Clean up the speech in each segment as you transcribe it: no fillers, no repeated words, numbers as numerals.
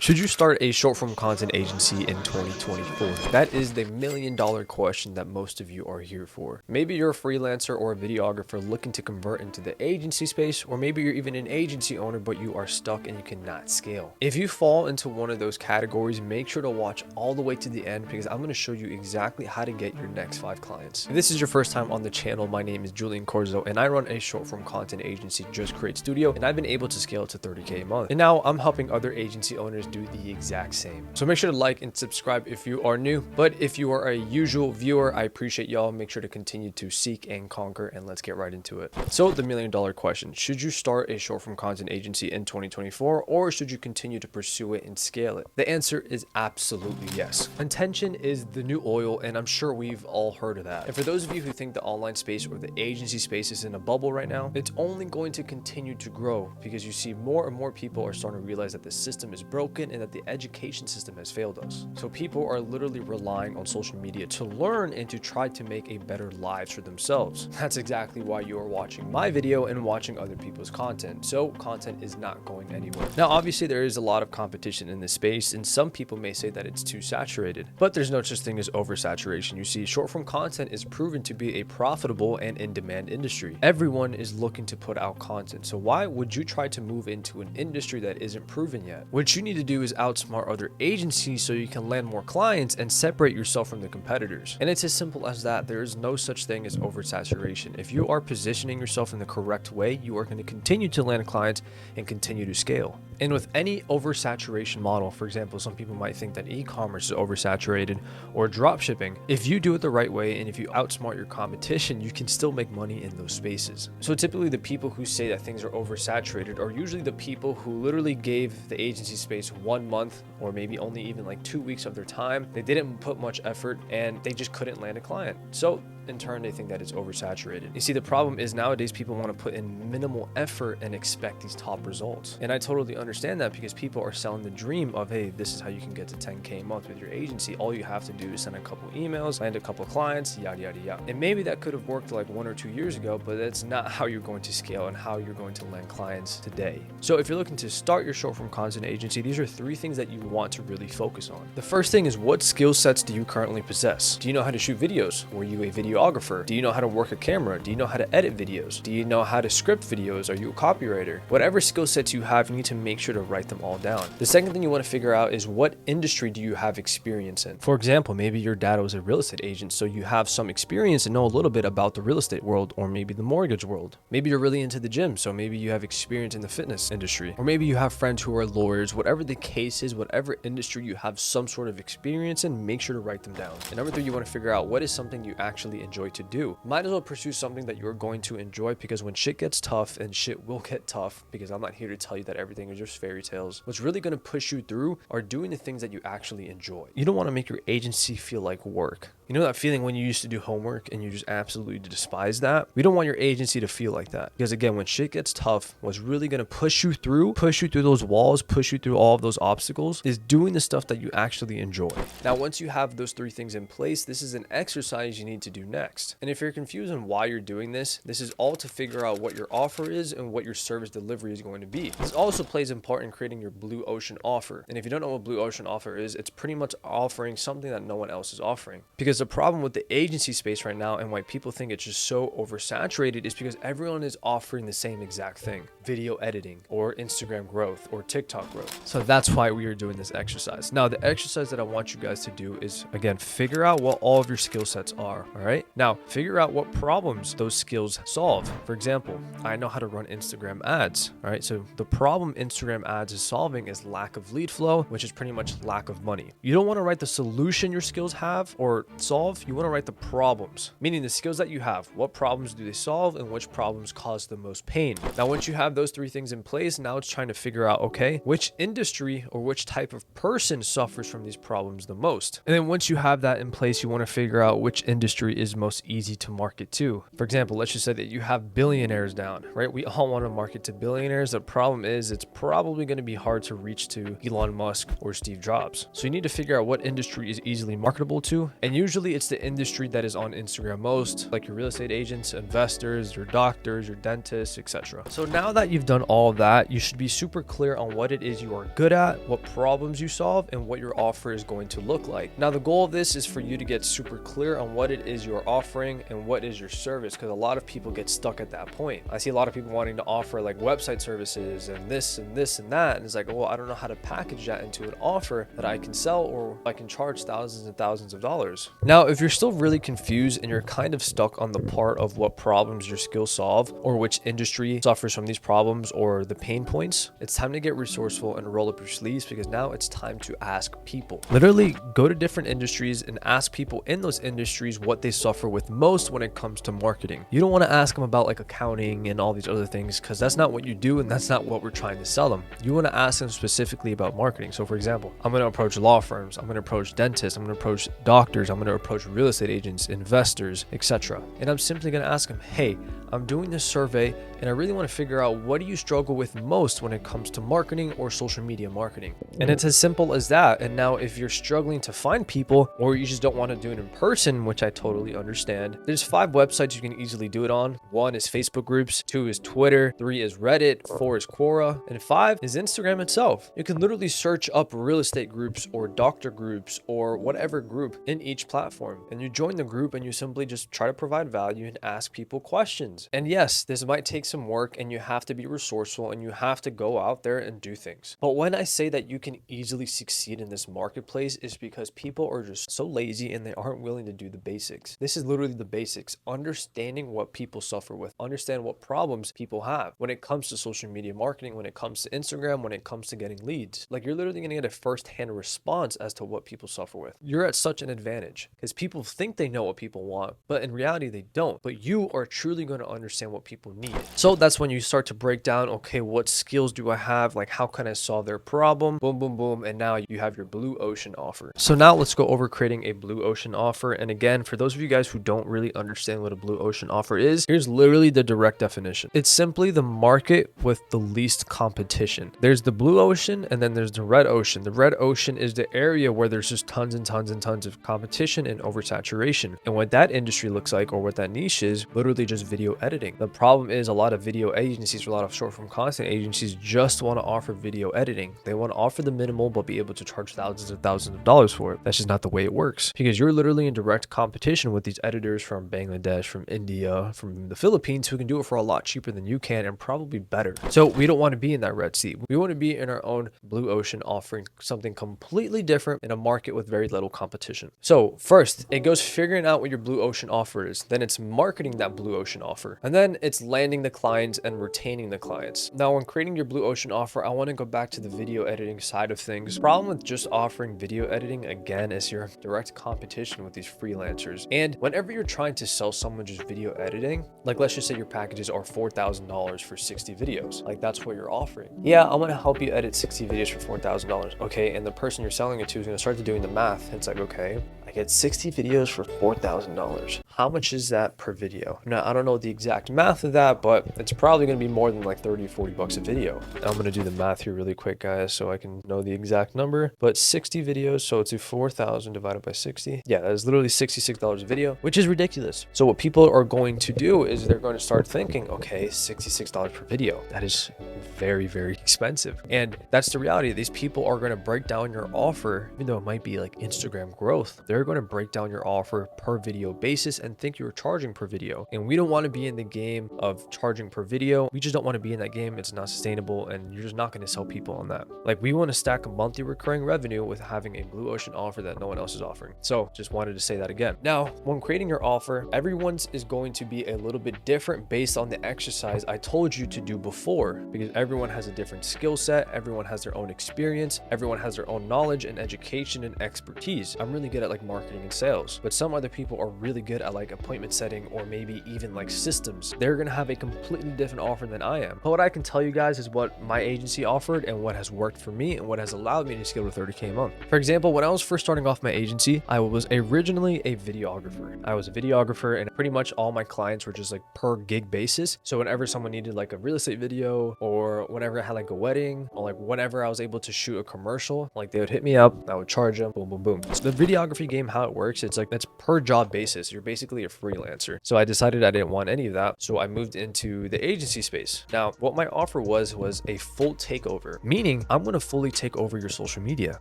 Should you start a short form content agency in 2024? That is the $1,000,000 question that most of you are here for. Maybe you're a freelancer or a videographer looking to convert into the agency space, or maybe you're even an agency owner, but you are stuck and you cannot scale. If you fall into one of those categories, make sure to watch all the way to the end because I'm going to show you exactly how to get your next 5 clients. If this is your first time on the channel, my name is Julian Corzo and I run a short form content agency, Just Create Studio, and I've been able to scale to 30K a month. And now I'm helping other agency owners do the exact same. So make sure to like and subscribe if you are new, but if you are a usual viewer, I appreciate y'all. Make sure to continue to seek and conquer, and let's get right into it. So the $1,000,000 question: should you start a short form content agency in 2024, or should you continue to pursue it and scale it? The answer is absolutely yes. Intention is the new oil, and I'm sure we've all heard of that. And for those of you who think the online space or the agency space is in a bubble right now, it's only going to continue to grow because you see more and more people are starting to realize that the system is broken and that the education system has failed us. So people are literally relying on social media to learn and to try to make a better lives for themselves. That's exactly why you are watching my video and watching other people's content. So content is not going anywhere. Now, obviously there is a lot of competition in this space, and some people may say that it's too saturated, but there's no such thing as oversaturation. You see, short form content is proven to be a profitable and in-demand industry. Everyone is looking to put out content. So why would you try to move into an industry that isn't proven yet? What you need to do is outsmart other agencies so you can land more clients and separate yourself from the competitors. And it's as simple as that. There is no such thing as oversaturation. If you are positioning yourself in the correct way, you are going to continue to land clients and continue to scale. And with any oversaturation model, for example, some people might think that e-commerce is oversaturated or dropshipping. If you do it the right way and if you outsmart your competition, you can still make money in those spaces. So typically the people who say that things are oversaturated are usually the people who literally gave the agency space 1 month or maybe only even like 2 weeks of their time. They didn't put much effort and they just couldn't land a client. So in turn, they think that it's oversaturated. You see, the problem is nowadays people want to put in minimal effort and expect these top results. And I totally understand that because people are selling the dream of, hey, this is how you can get to 10K a month with your agency. All you have to do is send a couple emails, land a couple of clients, yada, yada, yada. And maybe that could have worked like 1 or 2 years ago, but that's not how you're going to scale and how you're going to land clients today. So if you're looking to start your short form content agency, these are 3 things that you want to really focus on. The first thing is, what skill sets do you currently possess? Do you know how to shoot videos? Were you a videographer? Do you know how to work a camera? Do you know how to edit videos? Do you know how to script videos? Are you a copywriter? Whatever skill sets you have, you need to make sure to write them all down. The second thing you want to figure out is, what industry do you have experience in? For example, maybe your dad was a real estate agent, so you have some experience and know a little bit about the real estate world, or maybe the mortgage world. Maybe you're really into the gym, so maybe you have experience in the fitness industry. Or maybe you have friends who are lawyers. Whatever the case is, whatever industry you have some sort of experience in, make sure to write them down. And number 3, you want to figure out what is something you actually enjoy to do. Might as well pursue something that you're going to enjoy, because when shit gets tough, and shit will get tough, because I'm not here to tell you that everything is just fairy tales, what's really going to push you through are doing the things that you actually enjoy. You don't want to make your agency feel like work. You know that feeling when you used to do homework and you just absolutely despise that? We don't want your agency to feel like that, because again, when shit gets tough, what's really going to push you through those walls, push you through all of those obstacles, is doing the stuff that you actually enjoy. Now, once you have those 3 things in place, this is an exercise you need to do next. And if you're confused on why you're doing this is all to figure out what your offer is and what your service delivery is going to be. This also plays a part in creating your blue ocean offer. And if you don't know what blue ocean offer is, it's pretty much offering something that no one else is offering. Because the problem with the agency space right now and why people think it's just so oversaturated is because everyone is offering the same exact thing: video editing or Instagram growth or TikTok growth. So that's why we are doing this exercise. Now, the exercise that I want you guys to do is, again, figure out what all of your skill sets are. All right. Now, figure out what problems those skills solve. For example, I know how to run Instagram ads. All right. So the problem Instagram ads is solving is lack of lead flow, which is pretty much lack of money. You don't want to write the solution your skills have or solve. You want to write the problems, meaning the skills that you have. What problems do they solve and which problems cause the most pain? Now, once you have those 3 things in place, now it's trying to figure out, okay, which industry or which type of person suffers from these problems the most. And then once you have that in place, you want to figure out which industry is is most easy to market to. For example, let's just say that you have billionaires down, right? We all want to market to billionaires. The problem is it's probably going to be hard to reach to Elon Musk or Steve Jobs. So you need to figure out what industry is easily marketable to. And usually it's the industry that is on Instagram most, like your real estate agents, investors, your doctors, your dentists, etc. So now that you've done all that, you should be super clear on what it is you are good at, what problems you solve, and what your offer is going to look like. Now, the goal of this is for you to get super clear on what it is you're offering and what is your service, because a lot of people get stuck at that point. I see a lot of people wanting to offer like website services and this and this and that, and it's like, well, I don't know how to package that into an offer that I can sell or I can charge thousands and thousands of dollars. Now, if you're still really confused and you're kind of stuck on the part of what problems your skills solve or which industry suffers from these problems or the pain points, it's time to get resourceful and roll up your sleeves, because now it's time to ask people. Literally go to different industries and ask people in those industries what they suffer with most when it comes to marketing. You don't want to ask them about like accounting and all these other things, because that's not what you do and that's not what we're trying to sell them. You want to ask them specifically about marketing. So for example, I'm going to approach law firms, I'm going to approach dentists, I'm going to approach doctors, I'm going to approach real estate agents, investors, etc. And I'm simply going to ask them, hey, I'm doing this survey and I really want to figure out, what do you struggle with most when it comes to marketing or social media marketing? And it's as simple as that. And now if you're struggling to find people, or you just don't want to do it in person, which I totally understand, there's 5 websites you can easily do it on. 1 is Facebook groups, 2 is Twitter, 3 is Reddit, 4 is Quora, and 5 is Instagram itself. You can literally search up real estate groups or doctor groups or whatever group in each platform, and you join the group and you simply just try to provide value and ask people questions. And yes, this might take some work and you have to be resourceful and you have to go out there and do things. But when I say that you can easily succeed in this marketplace, is because people are just so lazy and they aren't willing to do the basics. This is literally the basics. Understanding what people suffer with, understand what problems people have when it comes to social media marketing, when it comes to Instagram, when it comes to getting leads. Like, you're literally going to get a first-hand response as to what people suffer with. You're at such an advantage because people think they know what people want, but in reality they don't. But you are truly going to understand what people need. So that's when you start to break down, okay, what skills do I have? Like, how can I solve their problem? Boom, boom, boom. And now you have your blue ocean offer. So now let's go over creating a blue ocean offer. And again, for those of you guys who don't really understand what a blue ocean offer is, here's literally the direct definition. It's simply the market with the least competition. There's the blue ocean and then there's the red ocean. The red ocean is the area where there's just tons and tons and tons of competition and oversaturation. And what that industry looks like, or what that niche is, literally just video editing. The problem is a lot of video agencies, or a lot of short form content agencies, just want to offer video editing. They want to offer the minimal but be able to charge thousands of dollars for it. That's just not the way it works, because you're literally in direct competition with these editors from Bangladesh, from India, from the Philippines, who can do it for a lot cheaper than you can and probably better. So we don't want to be in that red sea. We want to be in our own blue ocean, offering something completely different in a market with very little competition. So first, it goes figuring out what your blue ocean offer is. Then it's marketing that blue ocean offer. And then it's landing the clients and retaining the clients. Now, when creating your blue ocean offer, I want to go back to the video editing side of things. The problem with just offering video editing, again, is you're in direct competition with these freelancers. And whenever you're trying to sell someone just video editing, like, let's just say your packages are $4,000 for 60 videos. Like, that's what you're offering. Yeah, I'm going to help you edit 60 videos for $4,000. Okay, and the person you're selling it to is going to start doing the math. It's like, okay, I get 60 videos for $4,000. How much is that per video? Now, I don't know the exact math of that, but it's probably going to be more than like 30 or 40 bucks a video. I'm going to do the math here really quick, guys, so I can know the exact number. But 60 videos, so it's 4,000 divided by 60. Yeah, that is literally $66 a video, which is ridiculous. So what people are going to do is they're going to start thinking, okay, $66 per video. That is very, very expensive. And that's the reality. These people are going to break down your offer, even though it might be like Instagram growth. They're going to break down your offer per video basis and think you're charging per video. And we don't want to be in the game of charging per video. We just don't want to be in that game. It's not sustainable, and you're just not going to sell people on that. Like, we want to stack a monthly recurring revenue with having a blue ocean offer that no one else is offering. So just wanted to say that again. Now, when creating your offer, everyone's is going to be a little bit different based on the exercise I told you to do before, because everyone has a different skill set. Everyone has their own experience. Everyone has their own knowledge and education and expertise. I'm really good at like marketing and sales, but some other people are really good at at like appointment setting or maybe even like systems, they're gonna have a completely different offer than I am. But what I can tell you guys is what my agency offered and what has worked for me and what has allowed me to scale to 30K a month. For example, when I was first starting off my agency, I was originally a videographer. I was a videographer, and pretty much all my clients were just like per gig basis. So whenever someone needed like a real estate video, or whenever I had like a wedding, or like whenever I was able to shoot a commercial, like they would hit me up, I would charge them, boom, boom, boom. So the videography game, how it works, it's like that's per job basis. You're basically a freelancer. So I decided I didn't want any of that. So I moved into the agency space. Now, what my offer was a full takeover, meaning I'm going to fully take over your social media.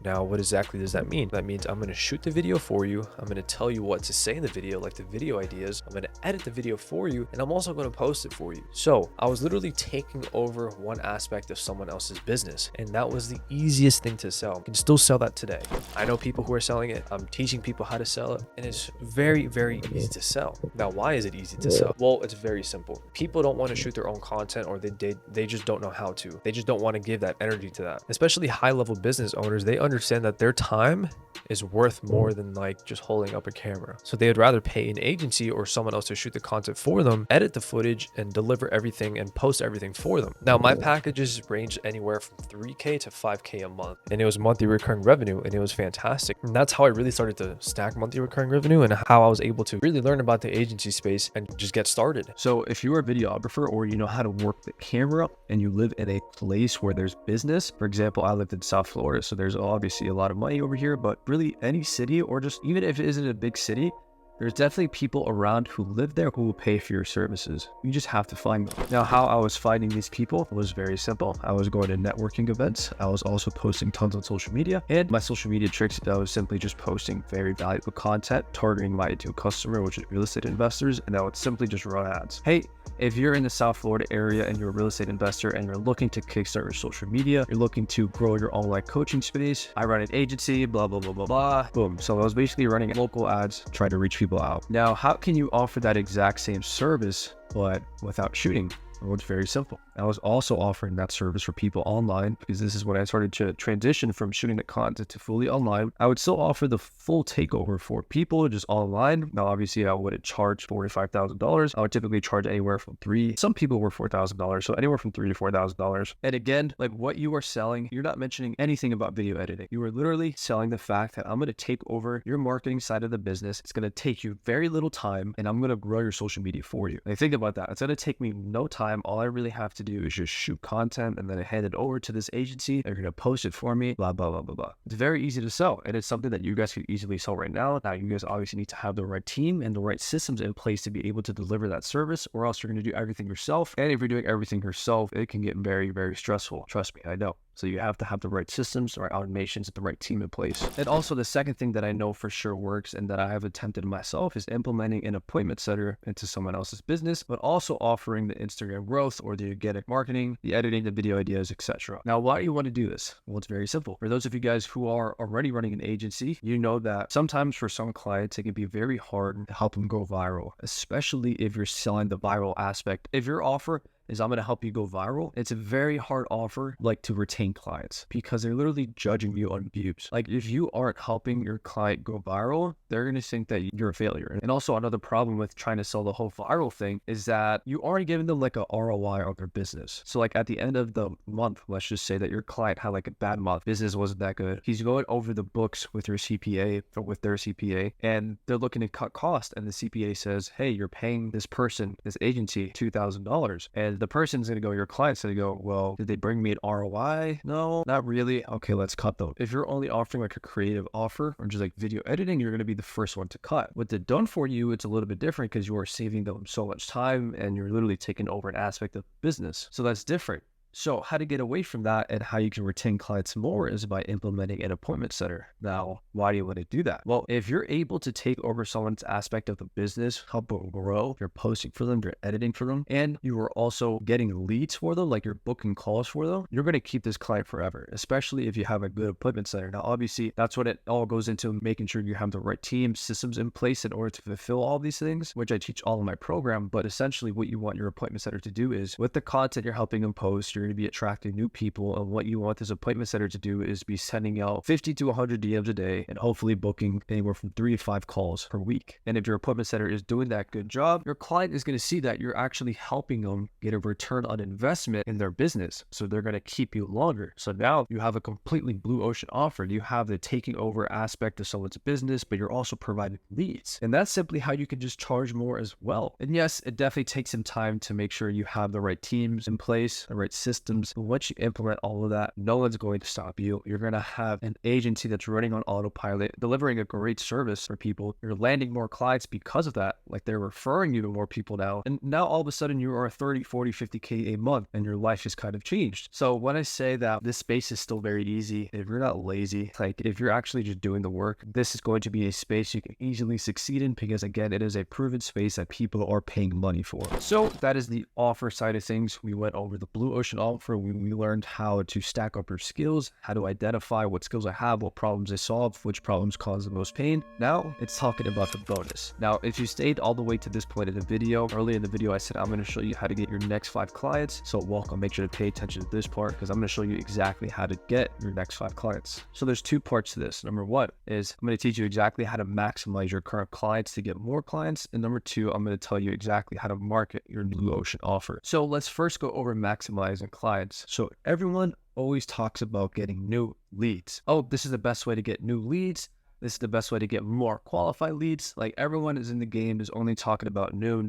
Now, what exactly does that mean? That means I'm going to shoot the video for you. I'm going to tell you what to say in the video, like the video ideas. I'm going to edit the video for you, and I'm also going to post it for you. So I was literally taking over one aspect of someone else's business, and that was the easiest thing to sell. You can still sell that today. I know people who are selling it. I'm teaching people how to sell it, and it's very, very easy to sell. Now, why is it easy to sell? Well, it's very simple. People don't want to shoot their own content, or they just don't know how to. They just don't want to give that energy to that. Especially high-level business owners, they understand that their time is worth more than like just holding up a camera. So they would rather pay an agency or someone else to shoot the content for them, edit the footage, and deliver everything and post everything for them. Now, my packages range anywhere from 3K to 5K a month, and it was monthly recurring revenue, and it was fantastic. And that's how I really started to stack monthly recurring revenue, and how I was able to really learn about the agency space and just get started. So if you're a videographer, or you know how to work the camera, and you live in a place where there's business, for example, I lived in South Florida, so there's obviously a lot of money over here, but really any city, or just even if it isn't a big city, there's definitely people around who live there who will pay for your services. You just have to find them. Now, how I was finding these people was very simple. I was going to networking events. I was also posting tons on social media, and my social media tricks, I was simply just posting very valuable content, targeting my ideal customer, which is real estate investors, and I would simply just run ads. Hey, if you're in the South Florida area and you're a real estate investor and you're looking to kickstart your social media, you're looking to grow your online coaching space, I run an agency, blah, blah, blah, blah, blah, boom. So I was basically running local ads, trying to reach people out. Now, how can you offer that exact same service, but without shooting? Well, it's very simple. I was also offering that service for people online, because this is when I started to transition from shooting the content to fully online. I would still offer the full takeover for people just online. Now, obviously, I wouldn't charge $45,000. I would typically charge anywhere from some people were $4,000. So anywhere from $3,000 to $4,000. And again, like what you are selling, you're not mentioning anything about video editing. You are literally selling the fact that I'm going to take over your marketing side of the business. It's going to take you very little time, and I'm going to grow your social media for you. Like, think about that. It's going to take me no time. All I really have to do is just shoot content, and then I hand it over to this agency. They're going to post it for me, blah, blah, blah, blah, blah. It's very easy to sell, and it's something that you guys could easily sell right now. Now, you guys obviously need to have the right team and the right systems in place to be able to deliver that service, or else you're going to do everything yourself. And if you're doing everything yourself, it can get very, very stressful. Trust me, I know. So you have to have the right systems, the right automations, and the right team in place. And also, the second thing that I know for sure works and that I have attempted myself is implementing an appointment setter into someone else's business, but also offering the Instagram growth or the organic marketing, the editing, the video ideas, etc. Now, why do you want to do this? Well, it's very simple. For those of you guys who are already running an agency, you know that sometimes for some clients, it can be very hard to help them go viral, especially if you're selling the viral aspect. If your offer is I'm going to help you go viral, it's a very hard offer like to retain clients, because they're literally judging you on views. Like, if you aren't helping your client go viral, they're going to think that you're a failure. And also, another problem with trying to sell the whole viral thing is that you aren't giving them like a ROI on their business. So like at the end of the month, let's just say that your client had like a bad month, business wasn't that good. He's going over the books with your CPA or with their CPA, and they're looking to cut costs. And the CPA says, hey, you're paying this person, this agency, $2,000. And the person's going to go, your client's going to go, well, did they bring me an ROI? No, not really. Okay, let's cut them. If you're only offering like a creative offer or just like video editing, you're going to be the first one to cut. With the done for you, it's a little bit different because you are saving them so much time and you're literally taking over an aspect of business. So that's different. So how to get away from that and how you can retain clients more is by implementing an appointment setter. Now, why do you want to do that? Well, if you're able to take over someone's aspect of the business, help them grow, you're posting for them, you're editing for them, and you are also getting leads for them, like you're booking calls for them, you're going to keep this client forever, especially if you have a good appointment setter. Now, obviously, that's what it all goes into, making sure you have the right team, systems in place in order to fulfill all these things, which I teach all in my program. But essentially what you want your appointment setter to do is, with the content you're helping them post, you're going to be attracting new people. And what you want this appointment center to do is be sending out 50 to 100 DMs a day and hopefully booking anywhere from 3 to 5 calls per week. And if your appointment center is doing that good job, your client is going to see that you're actually helping them get a return on investment in their business. So they're going to keep you longer. So now you have a completely blue ocean offer. You have the taking over aspect of someone's business, but you're also providing leads. And that's simply how you can just charge more as well. And yes, it definitely takes some time to make sure you have the right teams in place, the right systems. But once you implement all of that, no one's going to stop you. You're going to have an agency that's running on autopilot, delivering a great service for people. You're landing more clients because of that. Like, they're referring you to more people now. And now all of a sudden you are 30, 40, 50K a month and your life has kind of changed. So when I say that this space is still very easy, if you're not lazy, like if you're actually just doing the work, this is going to be a space you can easily succeed in, because again, it is a proven space that people are paying money for. So that is the offer side of things. We went over the blue ocean offer. We learned how to stack up your skills, how to identify what skills I have, what problems I solve, which problems cause the most pain. Now it's talking about the bonus. Now, if you stayed all the way to this point in the video, early in the video, I said I'm going to show you how to get your next 5 clients. So welcome, make sure to pay attention to this part, because I'm going to show you exactly how to get your next 5 clients. So there's 2 parts to this. Number 1 is I'm going to teach you exactly how to maximize your current clients to get more clients. And number 2, I'm going to tell you exactly how to market your blue ocean offer. So let's first go over maximizing clients. So everyone always talks about getting new leads. Oh, this is the best way to get new leads. This is the best way to get more qualified leads. Like, everyone is in the game is only talking about new,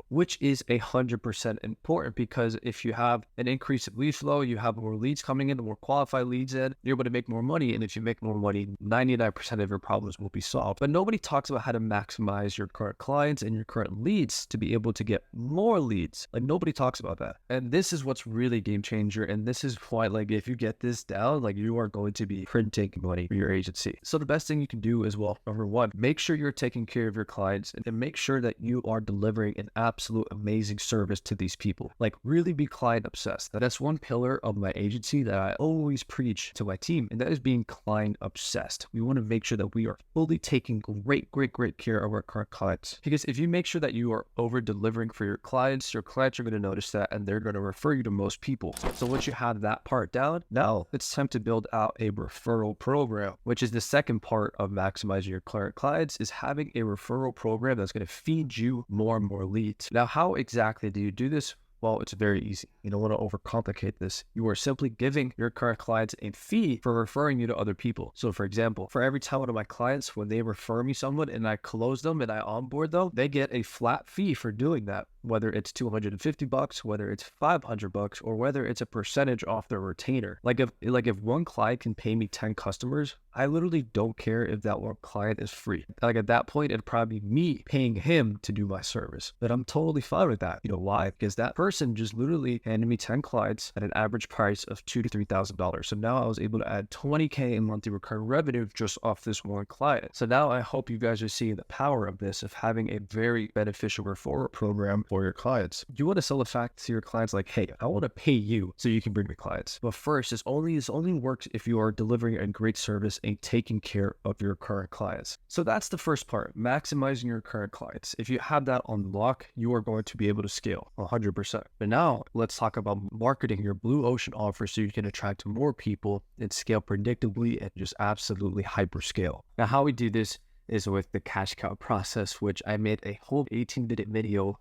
which is 100% important, because if you have an increase of lead flow, you have more leads coming in, the more qualified leads in, you're able to make more money. And if you make more money, 99% of your problems will be solved. But nobody talks about how to maximize your current clients and your current leads to be able to get more leads. Like, nobody talks about that. And this is what's really game changer. And this is why, like, if you get this down, like, you are going to be printing money for your agency. So the best thing you can do is, well, number 1, make sure you're taking care of your clients and make sure that you are delivering an absolute amazing service to these people. Like, really be client obsessed. That's one pillar of my agency that I always preach to my team, and that is being client obsessed. We want to make sure that we are fully taking great care of our current clients, because if you make sure that you are over delivering for your clients are going to notice that, and they're going to refer you to most people. So once you have that part down, now it's time to build out a referral program, which is the second part of maximizing your current clients, is having a referral program that's going to feed you more and more leads. Now, how exactly do you do this? Well, it's very easy. You don't want to overcomplicate this. You are simply giving your current clients a fee for referring you to other people. So for example, for every time one of my clients, when they refer me someone and I close them and I onboard them, they get a flat fee for doing that. Whether it's $250, whether it's $500, or whether it's a percentage off their retainer. Like if one client can pay me 10 customers, I literally don't care if that one client is free. Like, at that point, it'd probably be me paying him to do my service. But I'm totally fine with that. You know why? Because that person just literally handed me 10 clients at an average price of $2,000 to $3,000. So now I was able to add 20K in monthly recurring revenue just off this one client. So now I hope you guys are seeing the power of this, of having a very beneficial referral program for your clients. You want to sell the fact to your clients like, hey, I want to pay you so you can bring me clients. But first, this only works if you are delivering a great service and taking care of your current clients. So that's the first part, maximizing your current clients. If you have that on lock, you are going to be able to scale 100%. But now let's talk about marketing your blue ocean offer so you can attract more people and scale predictably and just absolutely hyper scale. Now, how we do this is with the cash cow process, which I made a whole 18-minute video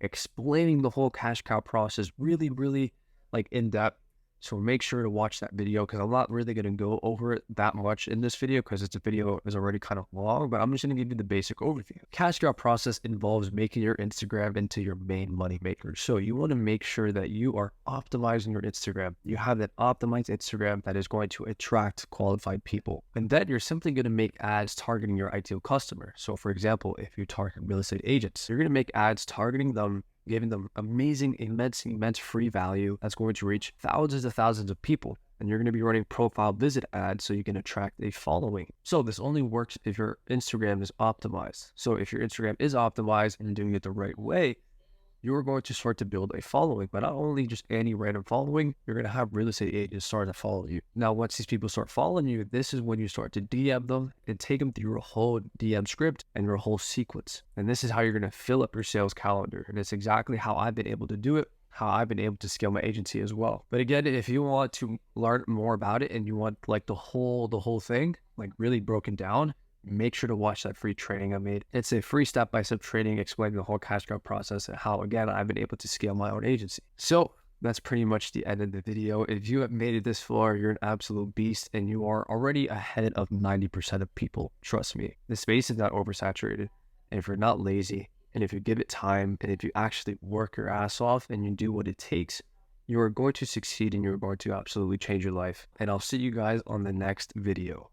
explaining the whole cash cow process really like in depth. So make sure to watch that video, because I'm not really going to go over it that much in this video because this video is already kind of long, but I'm just going to give you the basic overview. Cash cow process involves making your Instagram into your main money maker. So you want to make sure that you are optimizing your Instagram. You have an optimized Instagram that is going to attract qualified people. And then you're simply going to make ads targeting your ideal customer. So for example, if you target real estate agents, you're going to make ads targeting them, giving them amazing, immense free value that's going to reach thousands of people. And you're going to be running profile visit ads so you can attract a following. So this only works if your Instagram is optimized. So if your Instagram is optimized and you're doing it the right way, you're going to start to build a following, but not only just any random following, you're going to have real estate agents start to follow you. Now, once these people start following you, this is when you start to DM them and take them through your whole DM script and your whole sequence. And this is how you're going to fill up your sales calendar. And it's exactly how I've been able to do it how I've been able to scale my agency as well. But again, if you want to learn more about it and you want like the whole thing, like really broken down, make sure to watch that free training I made. It's a free step-by-step training explaining the whole cash cow process and how, again, I've been able to scale my own agency. So that's pretty much the end of the video. If you have made it this far, you're an absolute beast and you are already ahead of 90% of people. Trust me, the space is not oversaturated. And if you're not lazy, and if you give it time, and if you actually work your ass off and you do what it takes, you are going to succeed and you're going to absolutely change your life. And I'll see you guys on the next video.